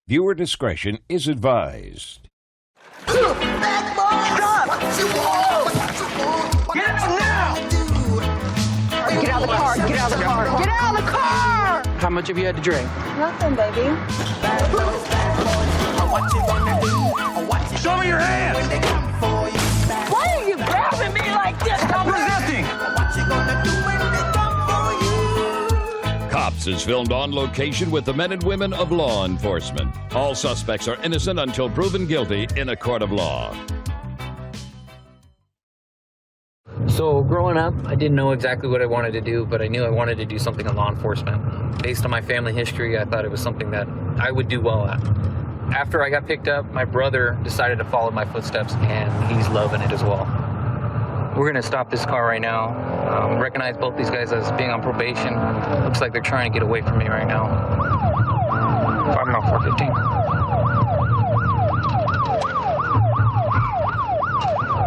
Viewer discretion is advised. Get out now! Get out of the car! Get out of the car! Get out of the car! How much have you had to drink? Nothing, baby. Show me your hands! Why are you grabbing me like this? Stop resisting! Cops is filmed on location with the men and women of law enforcement. All suspects are innocent until proven guilty in a court of law. So growing up, I didn't know exactly what I wanted to do, but I knew I wanted to do something in law enforcement. Based on my family history, I thought it was something that I would do well at. After I got picked up, my brother decided to follow my footsteps, and he's loving it as well. We're gonna stop this car right now. Recognize both these guys as being on probation. Looks like they're trying to get away from me right now. 5 mile 415.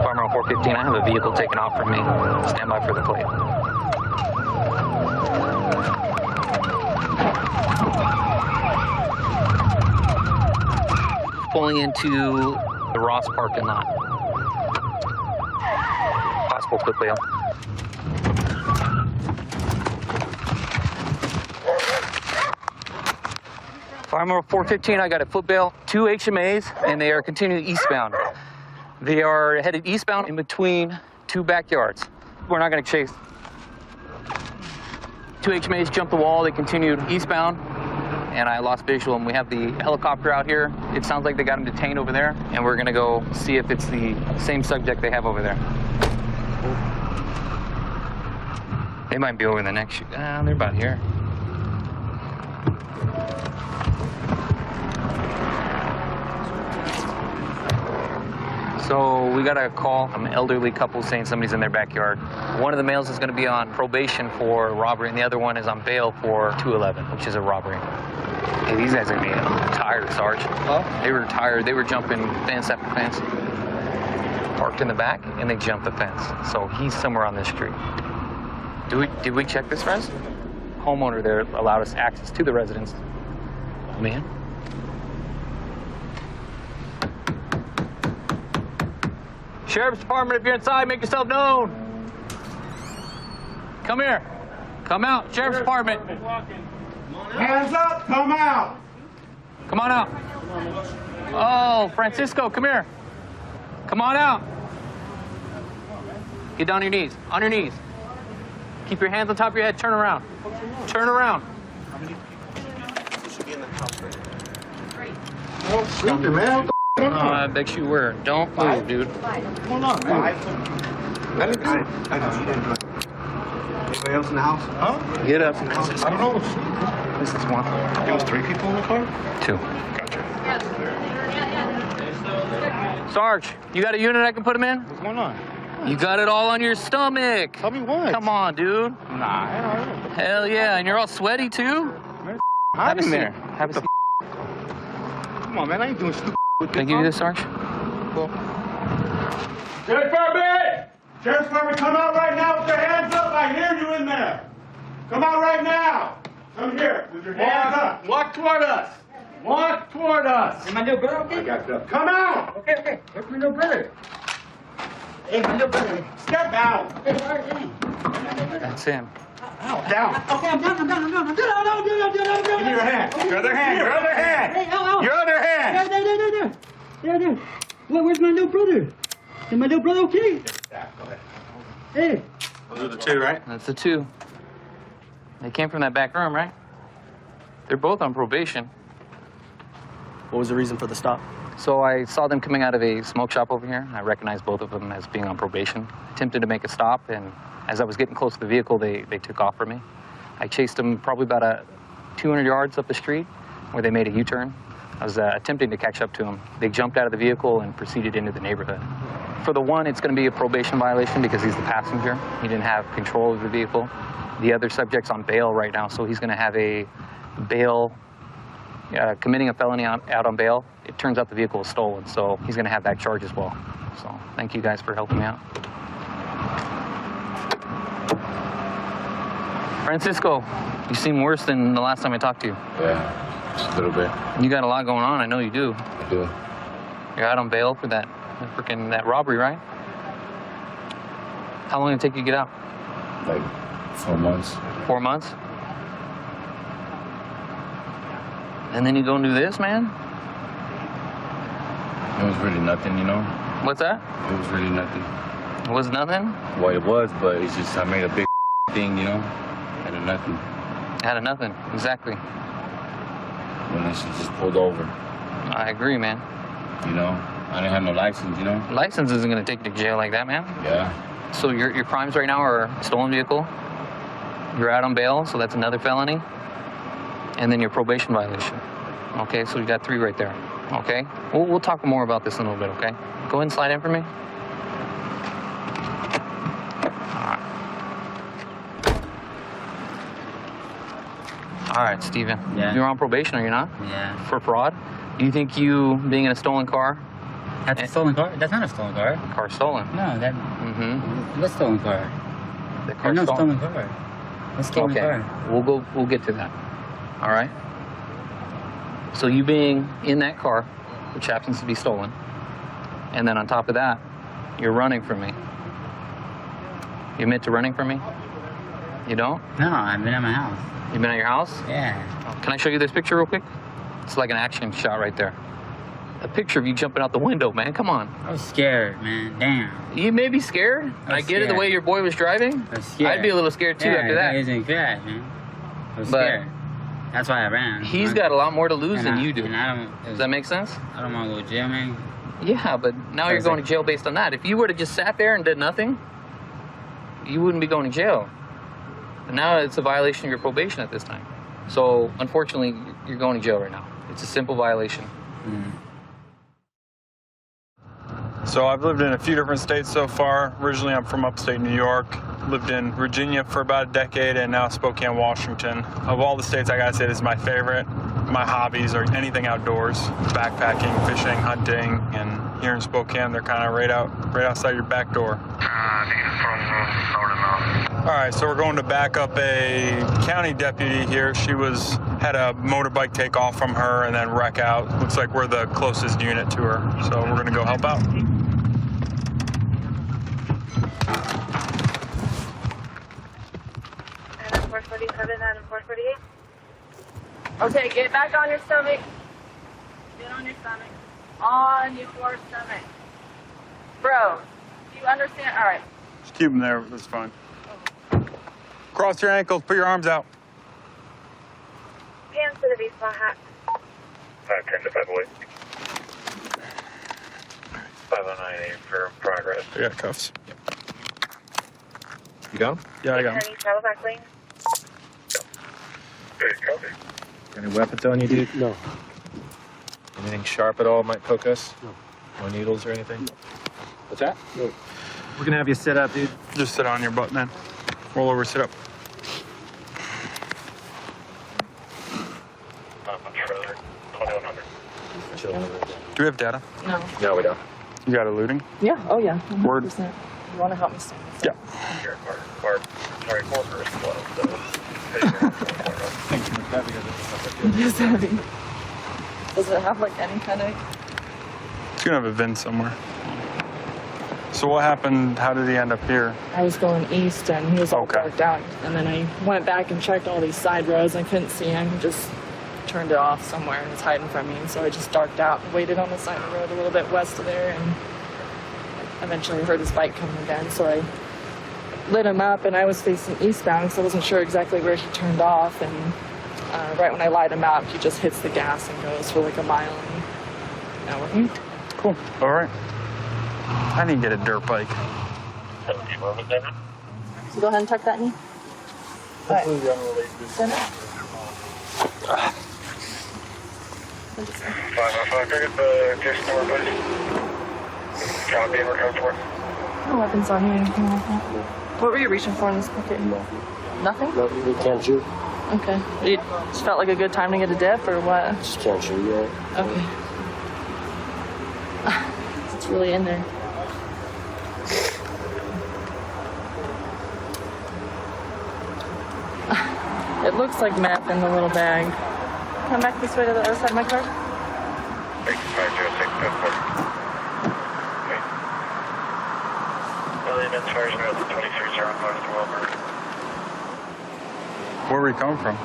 5 mile 415, I have a vehicle taken off from me. Stand by for the plate. Pulling into the Ross parking lot. Possible foot bail. Farmer 415, I got a foot bail, 2 HMAs, and they are continuing eastbound. They are headed eastbound in between 2 backyards. We're not going to chase. 2 HMAs jumped the wall, they continued eastbound, and I lost visual, and we have the helicopter out here. It sounds like they got him detained over there, and we're going to go see if it's the same subject they have over there. They might be over in the next shoot. They're about here. So we got a call from an elderly couple saying somebody's in their backyard. One of the males is going to be on probation for robbery, and the other one is on bail for 211, which is a robbery. Hey, these guys are going to be tired, Sarge. Huh? They were tired. They were jumping fence after fence. Parked in the back, and they jumped the fence. So he's somewhere on this street. Did we check this, friends? Homeowner there allowed us access to the residence. Man. Sheriff's Department, if you're inside, make yourself known. Come here. Come out, Sheriff's Department. Hands up, come out! Come on out. Oh, Francisco, come here. Come on out. Get down on your knees. On your knees. Keep your hands on top of your head. Turn around. Turn around. You should be in the house right now. Oh, stupid, man. I bet you were. Don't move, dude. Hold on, man. Let it go. I know, you didn't do it. Anybody else in the house? Huh? Get up. I don't know. This is one. There was 3 people in the car? 2. Gotcha. Sarge, you got a unit I can put him in? What's going on? You got it all on your stomach. Tell me what? Come on, dude. Nah, I don't know. Hell yeah, and you're all sweaty too? Hide in there. Have a seat. Come on, man. I ain't doing stupid with Can I give you this, Sarge? Cool. Sheriff's Department! Sheriff's Department, come out right now with your hands up. I hear you in there. Come out right now. Come here with your hands up. Walk toward us. Walk toward us. Hey, my little brother, okay? I got you. Come out. Okay. Where's my little brother? Hey, my little brother. Step out. Okay, all right, hey. That's him. Down. Okay, I'm down. Give me your hand. Your other hand. Your other hand. Hey, ow. Your other hand. There. Where's my little brother? Is my little brother okay? Go ahead. Hey. Those are the 2, right? That's the 2. They came from that back room, right? They're both on probation. What was the reason for the stop? So I saw them coming out of a smoke shop over here. I recognized both of them as being on probation. Attempted to make a stop, and as I was getting close to the vehicle, they took off from me. I chased them probably about 200 yards up the street, where they made a U-turn. I was attempting to catch up to them. They jumped out of the vehicle and proceeded into the neighborhood. For the one, it's going to be a probation violation because he's the passenger. He didn't have control of the vehicle. The other subject's on bail right now, so he's going to have a bail, committing a felony out on bail. It turns out the vehicle was stolen, so he's going to have that charge as well. So thank you guys for helping me out. Francisco, you seem worse than the last time I talked to you. Yeah. Just a little bit. You got a lot going on. I know you do. I do. You're out on bail for that robbery, right? How long did it take you to get out? Like 4 months. 4 months? And then you go and do this, man? It was really nothing, you know? What's that? It was really nothing. It was nothing? Well, it was, but it's just I made a big thing, you know? Out of nothing. Out of nothing, exactly. When I just pulled over. I agree, man. You know? I didn't have no license, you know? License isn't gonna take you to jail like that, man. Yeah. So your crimes right now are stolen vehicle, you're out on bail, so that's another felony, and then your probation violation. Okay, so you got 3 right there. Okay? We'll talk more about this in a little bit, okay? Go ahead and slide in for me. All right, Steven. Yeah. You're on probation, are you not? Yeah. For fraud? Do you think you being in a stolen car? That's a stolen car? That's not a stolen car. Car stolen. No, that. Mm-hmm. What's stolen car? The car There's no stolen. stolen car. What's stolen car? We'll get to that. All right. So you being in that car, which happens to be stolen, and then on top of that, you're running from me. You admit to running from me? You don't? No, I've been at my house. You've been at your house? Yeah. Can I show you this picture real quick? It's like an action shot right there. A picture of you jumping out the window, man. Come on. I was scared, man. Damn. You may be scared. I get it the way your boy was driving. I was scared. I'd be a little scared too after that. He was in crash, man. I was But scared. That's why I ran. He's got a lot more to lose than you do. And I don't, Does that make sense? I don't want to go to jail, man. Yeah, but now you're going to jail based on that. If you would have just sat there and did nothing, you wouldn't be going to jail. But now it's a violation of your probation at this time. So, unfortunately, you're going to jail right now. It's a simple violation. So I've lived in a few different states so far. Originally, I'm from upstate New York. Lived in Virginia for about a decade, and now Spokane, Washington. Of all the states, I gotta say this is my favorite. My hobbies are anything outdoors: backpacking, fishing, hunting, and here in Spokane, they're kind of right outside your back door. All right, so we're going to back up a county deputy here. She had a motorbike take off from her and then wreck out. Looks like we're the closest unit to her, so we're gonna go help out. Adam 447, Adam 448. Okay, get back on your stomach. Get on your stomach. On your stomach. Bro, do you understand? All right. Just keep them there, that's fine. Cross your ankles, put your arms out. Hands to the V-spot hat. 10 to 508. 509 for progress. I got cuffs. You got them? Yeah, I got them. Any travel back lane? Hey, copy. Any weapons on you, dude? No. Anything sharp at all might poke us? No. No needles or anything? What's that? No. We're gonna have you sit up, dude. Just sit on your butt, man. Roll over, sit up. Not much further. 2100. Do we have data? No. No, we don't. You got eluding? Yeah, oh yeah. 100%. Word. You want to help me stand? Yeah. Here, Mark. Sorry, more first flow. It is heavy. Does it have like any kind of... It's gonna have a VIN somewhere. So what happened? How did he end up here? I was going east and he was all Okay. darked out. And then I went back and checked all these side roads. I couldn't see him. He just turned it off somewhere and was hiding from me. And so I just darked out and waited on the side of the road a little bit west of there. And eventually I heard his bike coming again. So I lit him up and I was facing eastbound, so I wasn't sure exactly where he turned off. And right when I light him up, he just hits the gas and goes for like a mile. And now we're here. Cool. All right. I need to get a dirt bike. So go ahead and tuck that knee. All right. Send it. 505, can I get the case number, please? Copy, and we're coming for it. No weapons on you, anything like that. What were you reaching for in this pocket? Nothing? No, we can't shoot. Okay. You just felt like a good time to get a dip, or what? Just can't shoot yet. Okay. It's really in there. It looks like meth in the little bag. come back this way to the other side of my car? 506, okay. William Inspires me at the 2305 Where were you coming from?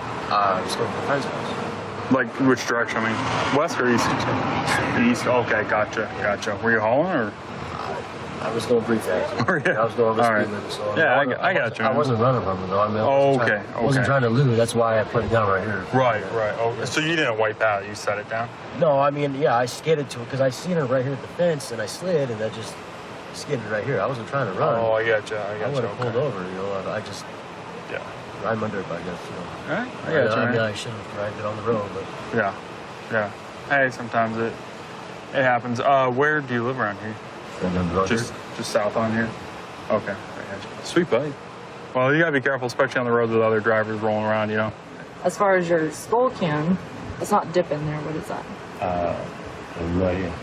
Just going to the friend's house. Like, which direction? I mean, west or east? East. Okay, gotcha. Were you hauling or? I was going pretty fast. Oh, yeah. I was going over All right. speed limit, so Yeah, I got you. I wasn't running from it, though. I mean, I wasn't trying to lose. That's why I put it down right here. Right. Oh, so you didn't wipe out. You set it down? No, I mean, yeah, I skidded to it because I seen it right here at the fence, and I slid, and I just skidded right here. I wasn't trying to run. Oh, I got you. I would have pulled over, you know. I just... Yeah. I'm under it, I guess, you know. All right, I got you. I mean, I shouldn't have dragged it on the road, but... Yeah. Hey, sometimes it happens. Where do you live around here? Just south on here? Okay, I got you. Sweet, buddy. Well, you gotta be careful, especially on the roads with other drivers rolling around, you know? As far as your skull can, it's not dip in there. What is that? No idea.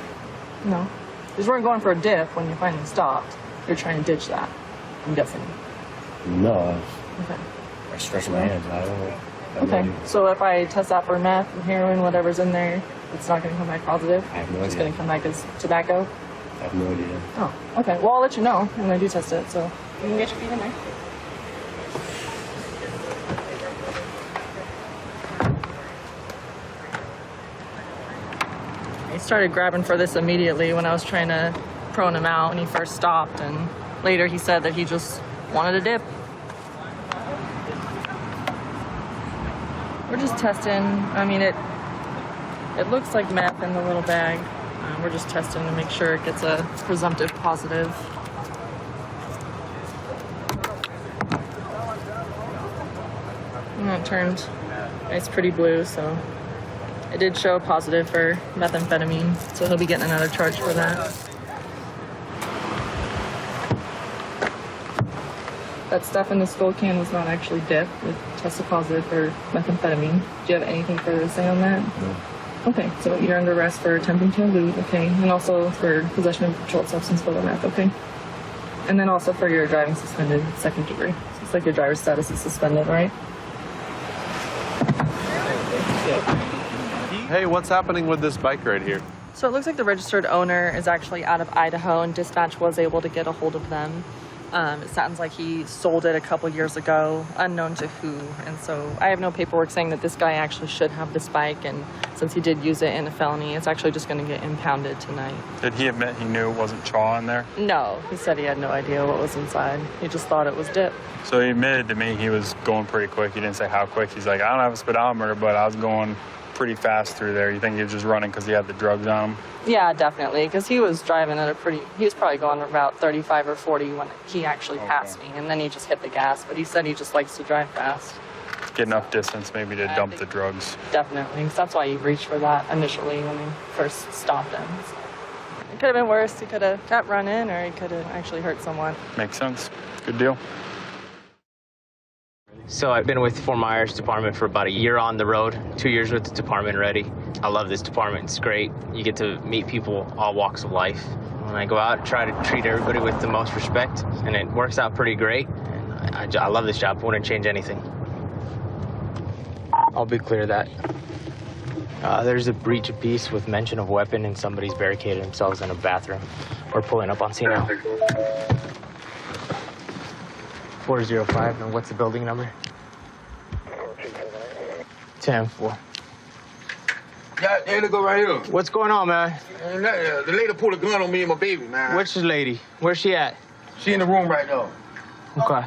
No. Because we're going for a dip when you finally stopped. You're trying to ditch that, I'm guessing. No. Okay. I stretch my hands. I don't know. Okay, so if I test that for meth and heroin, whatever's in there, it's not going to come back positive? I have no idea. It's going to come back as tobacco? I have no idea. Oh, okay. Well, I'll let you know when I do test it, so you can get your feet in there. He started grabbing for this immediately when I was trying to prone him out when he first stopped, and later he said that he just wanted a dip. We're just testing. I mean, it looks like meth in the little bag. We're just testing to make sure it gets a presumptive positive. And it turned nice, pretty blue, so it did show a positive for methamphetamine, so he'll be getting another charge for that. That stuff in the skull can was not actually dip. It tested positive for methamphetamine. Do you have anything further to say on that? No. Okay, so you're under arrest for attempting to elude, okay, and also for possession of a controlled substance for the meth, okay? And then also for your driving suspended, second degree. So it's like your driver's status is suspended, right? Hey, what's happening with this bike right here? So it looks like the registered owner is actually out of Idaho, and dispatch was able to get a hold of them. It sounds like he sold it a couple years ago, unknown to who, and so I have no paperwork saying that this guy actually should have this bike, and since he did use it in a felony, it's actually just going to get impounded tonight. Did he admit he knew it wasn't chaw in there? No, he said he had no idea what was inside. He just thought it was dip. So he admitted to me he was going pretty quick. He didn't say how quick. He's like, I don't have a speedometer, but I was going pretty fast through there. You think he was just running because he had the drugs on him? Yeah, definitely, because he was driving at he was probably going about 35 or 40 when he actually passed me, and then he just hit the gas, but he said he just likes to drive fast. Get enough distance maybe to dump the drugs. Definitely, because that's why he reached for that initially when he first stopped him. So it could have been worse. He could have kept running, or he could have actually hurt someone. Makes sense. Good deal. So I've been with Fort Myers Department for about a year on the road, 2 years with the department already. I love this department, it's great. You get to meet people all walks of life. When I go out, I try to treat everybody with the most respect, and it works out pretty great. And I love this job, I wouldn't change anything. I'll be clear that there's a breach of peace with mention of weapon and somebody's barricaded themselves in a bathroom. We're pulling up on scene now. 405, and what's the building number? 10-4. Yeah, there they go right here. What's going on, man? The lady pulled a gun on me and my baby, man. Which lady? Where's she at? She in the room right now. Okay.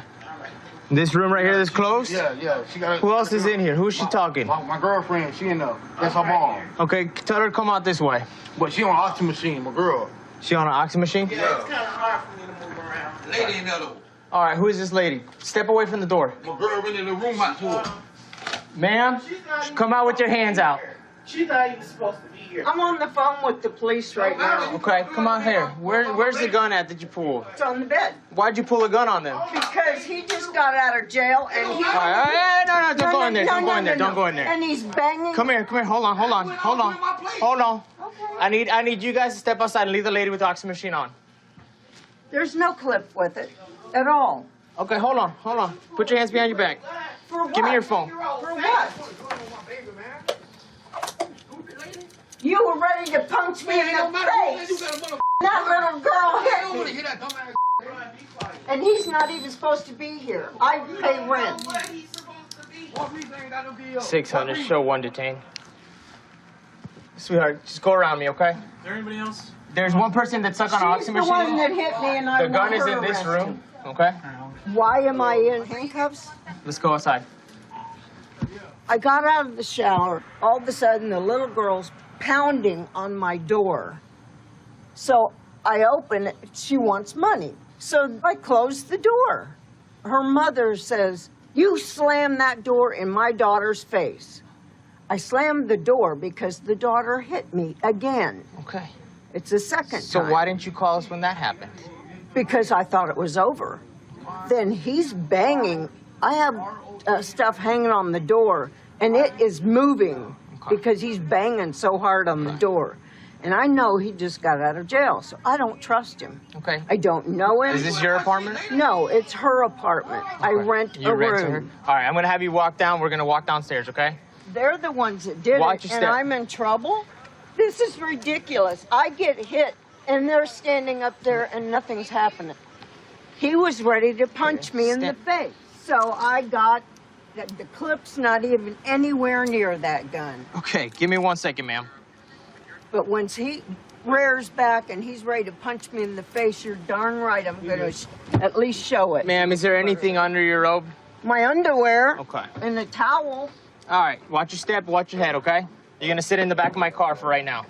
This room right here that's closed? Yeah. She got. Who else is in here? Who's she talking? My girlfriend, she in there. That's her mom. Okay, tell her to come out this way. But she on an oxy machine, my girl. She on an oxy machine? Yeah, it's kind of hard for me to move around. The lady in there, though. All right, who is this lady? Step away from the door. My girl went in the room out to her. Ma'am, come out with your hands out. She thought you was supposed to be here. I'm on the phone with the police right now. Okay, come out here. Where's the gun at that you pulled? It's on the bed. Why'd you pull a gun on them? Because he just got out of jail and he... All right, no, don't go in there. Don't go in there. Don't go in there. And he's banging... Come here. Hold on. I need you guys to step outside and leave the lady with the oxygen machine on. There's no clip with it at all. Okay, hold on. Put your hands behind your back. For what? Give me your phone. For what? You were ready to punch me in the face. That little girl hit me. And he's not even supposed to be here. I pay rent. 600, show 1 detained. Sweetheart, just go around me, okay? Is there anybody else? There's one person that's stuck on an oxygen She's the machine. one that hit me, and I The gun want is her in this arrested. room, okay? Why am I in handcuffs? Let's go outside. I got out of the shower. All of a sudden, the little girl's pounding on my door. So I open it. She wants money. So I close the door. Her mother says, "You slammed that door in my daughter's face." I slammed the door because the daughter hit me again. Okay. It's the second So time. why didn't you call us when that happened? Because I thought it was over. Then he's banging. I have stuff hanging on the door, and it is moving because he's banging so hard on the door. And I know he just got out of jail, so I don't trust him. Okay. I don't know him. Is this your apartment? No, it's her apartment. I rent You a rent to her? room. All right, I'm gonna have you walk down. We're gonna walk downstairs, okay? They're the ones that did Watch it, your and step. I'm in trouble? This is ridiculous. I get hit, and they're standing up there, and nothing's happening. He was ready to punch me in the face. So I got, the clip's not even anywhere near that gun. Okay, give me 1 second, ma'am. But once he rears back and he's ready to punch me in the face, you're darn right I'm going to at least show it. Ma'am, is there anything under your robe? My underwear. Okay. And a towel. All right, watch your step, watch your head, okay? You're gonna sit in the back of my car for right now.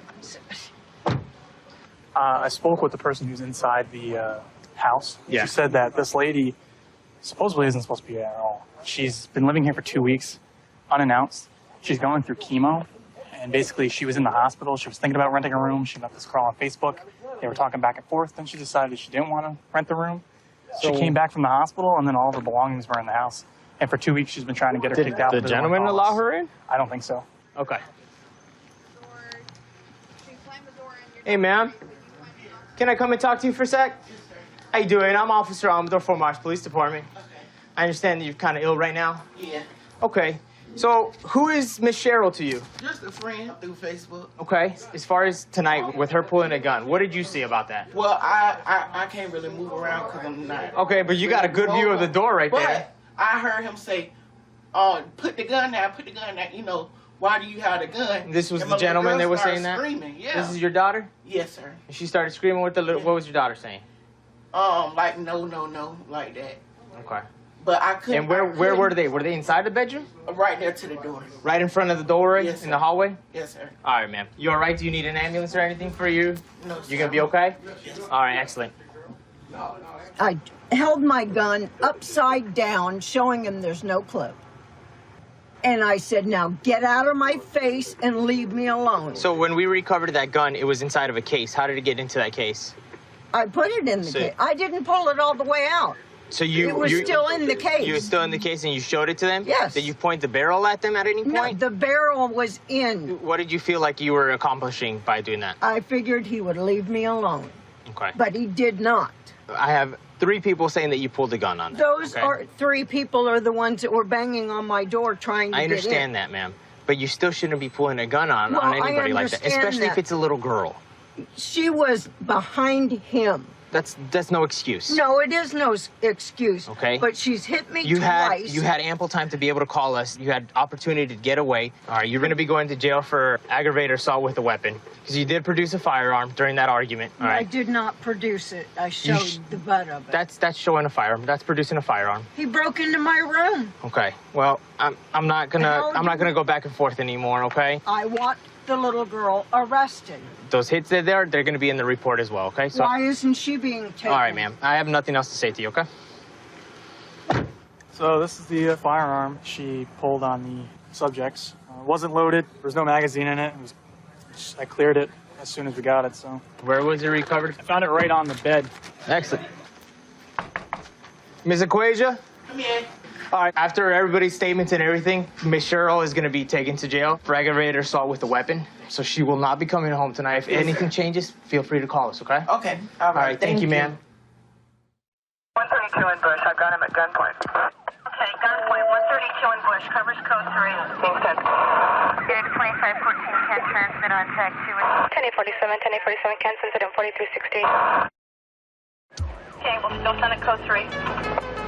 I spoke with the person who's inside the house. Yeah. She said that this lady supposedly isn't supposed to be there at all. She's been living here for 2 weeks, unannounced. She's going through chemo, and basically she was in the hospital. She was thinking about renting a room. She met this girl on Facebook. They were talking back and forth. Then she decided she didn't want to rent the room. She So- came back from the hospital, and then all of her belongings were in the house. And for 2 weeks, she's been trying to get her kicked out. Did the gentleman allow her in? I don't think so. Okay. Hey, ma'am. Can I come and talk to you for a sec? How you doing? I'm Officer Amador, Fort Myers Police Department. I understand that you're kind of ill right now. Yeah. Okay. So, who is Miss Cheryl to you? Just a friend through Facebook. Okay. As far as tonight, with her pulling a gun, what did you see about that? Well, I can't really move around because I'm not. Okay, but you got a good view of the door right there. But I heard him say, put the gun down, put the gun down. You know, why do you have the gun? This was And the my little gentleman girl that was started saying that? Screaming, yeah. This is your daughter? Yes, sir. And she started screaming with the little, what was your daughter saying? Like no, like that. Okay. But I couldn't. And where were they? Were they inside the bedroom? Right there to the door. Right in front of the door Yes, in the sir. hallway? Yes, sir. All right, ma'am. You all right? Do you need an ambulance or anything for you? No, sir. You gonna be okay? All right, excellent. I held my gun upside down, showing him there's no clip. And I said, now get out of my face and leave me alone. So when we recovered that gun, it was inside of a case. How did it get into that case? I put it in the So- case. I didn't pull it all the way out. So you It was still in the case. You were still in the case and you showed it to them? Yes. Did you point the barrel at them at any No, point? the barrel was in. What did you feel like you were accomplishing by doing that? I figured he would leave me alone, Okay. but he did not. I have 3 people saying that you pulled the gun on them. Those okay? are 3 people are the ones that were banging on my door trying to I get in. understand that, ma'am. But you still shouldn't be pulling a gun on Well, I anybody like that, understand especially if that. it's a little girl. She was behind him. That's no excuse. No, it is no excuse. Okay. But she's hit me You twice. had ample time to be able to call us. You had opportunity to get away. All right, you're going to be going to jail for aggravated assault with a weapon because you did produce a firearm during that argument. All I right. did not produce it. I showed the butt of it. That's showing a firearm. That's producing a firearm. He broke into my room. Okay. Well, I'm not gonna go back and forth anymore. Okay. I want the little girl arrested. Those hits they're gonna be in the report as well. Okay. So. Why isn't she being taken? All right, ma'am. I have nothing else to say to you. Okay. So this is the firearm she pulled on the subjects. It wasn't loaded. There was no magazine in it. I cleared it as soon as we got it. So where was it recovered? I found it right on the bed. Excellent. Ms. Equasia? Come here. All right, after everybody's statements and everything, Miss Cheryl is going to be taken to jail for aggravated assault with a weapon. So she will not be coming home tonight. If anything changes, feel free to call us, okay? Okay. All right, thank you, ma'am. 132 in Bush. I've got him at gunpoint. Okay, gunpoint. 132 in Bush. Covers code 3. Thanks, 10. Data 2514 can transmit on track 2. 1047, Ken, sends it in 4360. Okay, we'll still send it code 3.